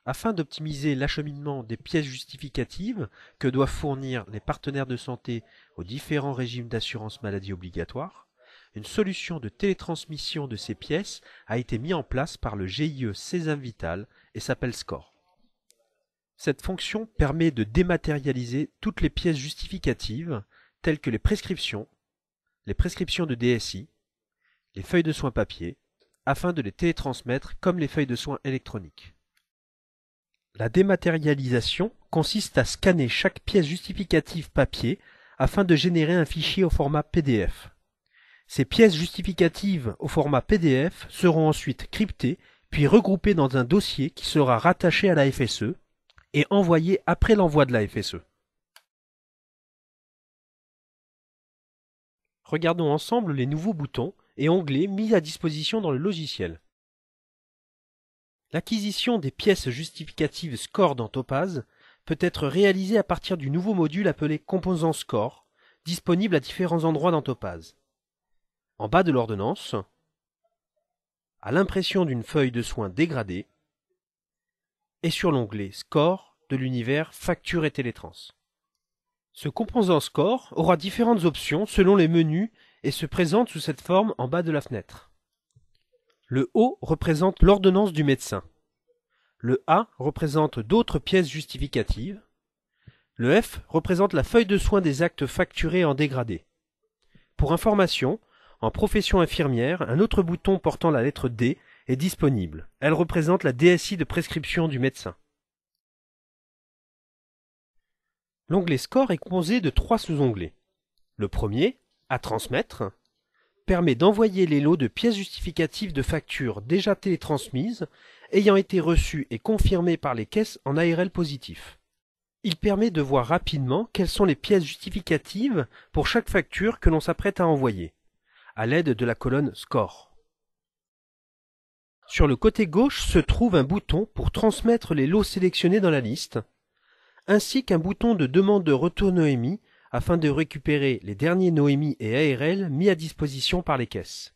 Afin d'optimiser l'acheminement des pièces justificatives que doivent fournir les partenaires de santé aux différents régimes d'assurance maladie obligatoire, une solution de télétransmission de ces pièces a été mise en place par le GIE Sésame Vital et s'appelle SCORE. Cette fonction permet de dématérialiser toutes les pièces justificatives telles que les prescriptions de DSI, les feuilles de soins papier, afin de les télétransmettre comme les feuilles de soins électroniques. La dématérialisation consiste à scanner chaque pièce justificative papier afin de générer un fichier au format PDF. Ces pièces justificatives au format PDF seront ensuite cryptées puis regroupées dans un dossier qui sera rattaché à la FSE et envoyé après l'envoi de la FSE. Regardons ensemble les nouveaux boutons et onglets mis à disposition dans le logiciel. L'acquisition des pièces justificatives SCORE dans Topaz peut être réalisée à partir du nouveau module appelé Composants SCORE, disponible à différents endroits dans Topaz. En bas de l'ordonnance, à l'impression d'une feuille de soins dégradée, et sur l'onglet SCORE de l'univers Facture et Télétrans. Ce composant SCORE aura différentes options selon les menus et se présente sous cette forme en bas de la fenêtre. Le O représente l'ordonnance du médecin. Le A représente d'autres pièces justificatives. Le F représente la feuille de soins des actes facturés en dégradé. Pour information, en profession infirmière, un autre bouton portant la lettre D est disponible. Elle représente la DSI de prescription du médecin. L'onglet SCORE est composé de 3 sous-onglets. Le premier, à transmettre, permet d'envoyer les lots de pièces justificatives de factures déjà télétransmises, ayant été reçues et confirmées par les caisses en ARL positif. Il permet de voir rapidement quelles sont les pièces justificatives pour chaque facture que l'on s'apprête à envoyer, à l'aide de la colonne SCORE. Sur le côté gauche se trouve un bouton pour transmettre les lots sélectionnés dans la liste, ainsi qu'un bouton de demande de retour Noémie afin de récupérer les derniers Noémie et ARL mis à disposition par les caisses.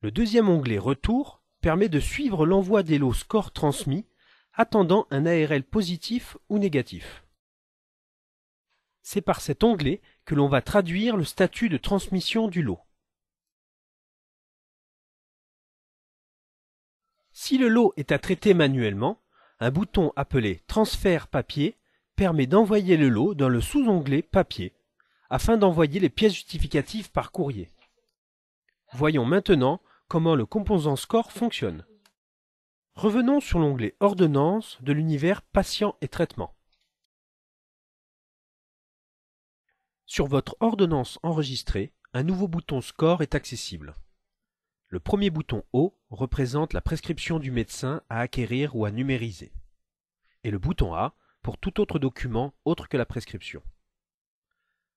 Le deuxième onglet Retour permet de suivre l'envoi des lots SCORE transmis, attendant un ARL positif ou négatif. C'est par cet onglet que l'on va traduire le statut de transmission du lot. Si le lot est à traiter manuellement, un bouton appelé Transfert papier permet d'envoyer le lot dans le sous-onglet Papier, afin d'envoyer les pièces justificatives par courrier. Voyons maintenant comment le composant SCORE fonctionne. Revenons sur l'onglet Ordonnance de l'univers Patient et Traitement. Sur votre ordonnance enregistrée, un nouveau bouton SCORE est accessible. Le premier bouton O représente la prescription du médecin à acquérir ou à numériser, et le bouton A pour tout autre document autre que la prescription.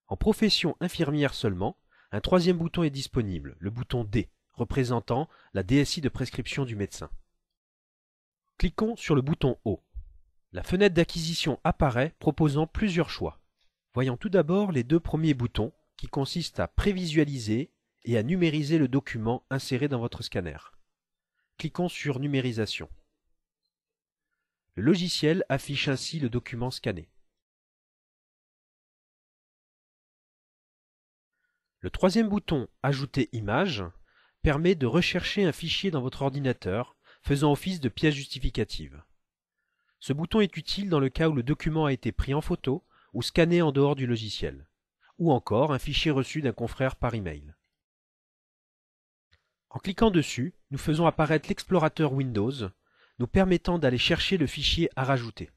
En profession infirmière seulement, un troisième bouton est disponible, le bouton D, représentant la DSI de prescription du médecin. Cliquons sur le bouton O. La fenêtre d'acquisition apparaît proposant plusieurs choix. Voyons tout d'abord les 2 premiers boutons qui consistent à prévisualiser et à numériser le document inséré dans votre scanner. Cliquons sur Numérisation. Le logiciel affiche ainsi le document scanné. Le troisième bouton Ajouter image permet de rechercher un fichier dans votre ordinateur faisant office de pièce justificative. Ce bouton est utile dans le cas où le document a été pris en photo ou scanné en dehors du logiciel, ou encore un fichier reçu d'un confrère par email. En cliquant dessus, nous faisons apparaître l'explorateur Windows, nous permettant d'aller chercher le fichier à rajouter.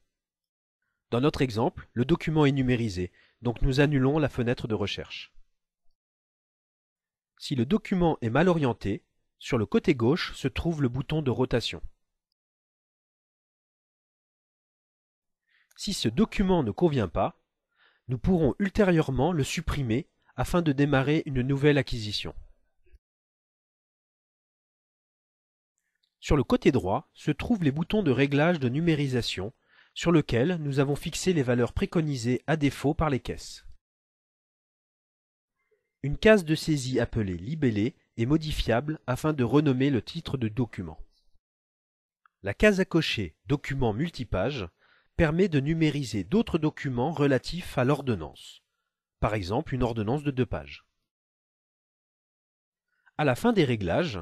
Dans notre exemple, le document est numérisé, donc nous annulons la fenêtre de recherche. Si le document est mal orienté, sur le côté gauche se trouve le bouton de rotation. Si ce document ne convient pas, nous pourrons ultérieurement le supprimer afin de démarrer une nouvelle acquisition. Sur le côté droit se trouvent les boutons de réglage de numérisation sur lesquels nous avons fixé les valeurs préconisées à défaut par les caisses. Une case de saisie appelée libellé est modifiable afin de renommer le titre de document. La case à cocher « Documents multipages » permet de numériser d'autres documents relatifs à l'ordonnance, par exemple une ordonnance de 2 pages. À la fin des réglages,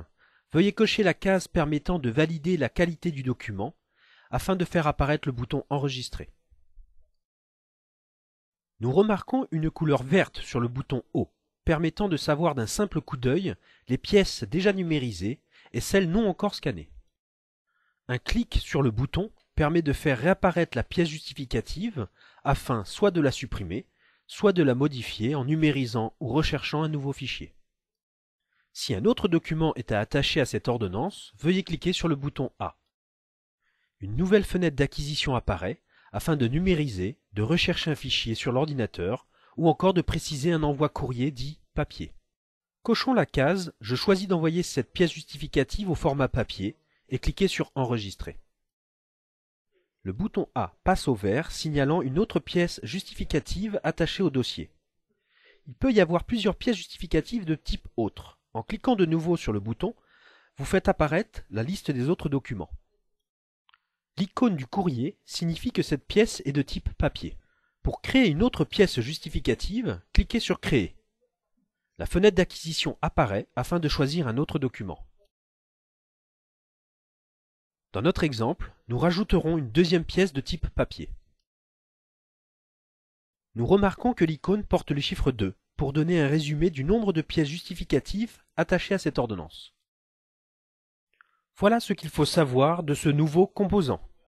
veuillez cocher la case permettant de valider la qualité du document afin de faire apparaître le bouton « Enregistrer ». Nous remarquons une couleur verte sur le bouton « Haut », permettant de savoir d'un simple coup d'œil les pièces déjà numérisées et celles non encore scannées. Un clic sur le bouton permet de faire réapparaître la pièce justificative afin soit de la supprimer, soit de la modifier en numérisant ou recherchant un nouveau fichier. Si un autre document est à attacher à cette ordonnance, veuillez cliquer sur le bouton A. Une nouvelle fenêtre d'acquisition apparaît afin de numériser, de rechercher un fichier sur l'ordinateur ou encore de préciser un envoi courrier dit papier. Cochons la case « Je choisis d'envoyer cette pièce justificative au format papier » et cliquez sur « Enregistrer ». Le bouton A passe au vert signalant une autre pièce justificative attachée au dossier. Il peut y avoir plusieurs pièces justificatives de type « Autre ». En cliquant de nouveau sur le bouton, vous faites apparaître la liste des autres documents. L'icône du courrier signifie que cette pièce est de type papier. Pour créer une autre pièce justificative, cliquez sur « Créer ». La fenêtre d'acquisition apparaît afin de choisir un autre document. Dans notre exemple, nous rajouterons une deuxième pièce de type papier. Nous remarquons que l'icône porte le chiffre 2 pour donner un résumé du nombre de pièces justificatives attachées à cette ordonnance. Voilà ce qu'il faut savoir de ce nouveau composant.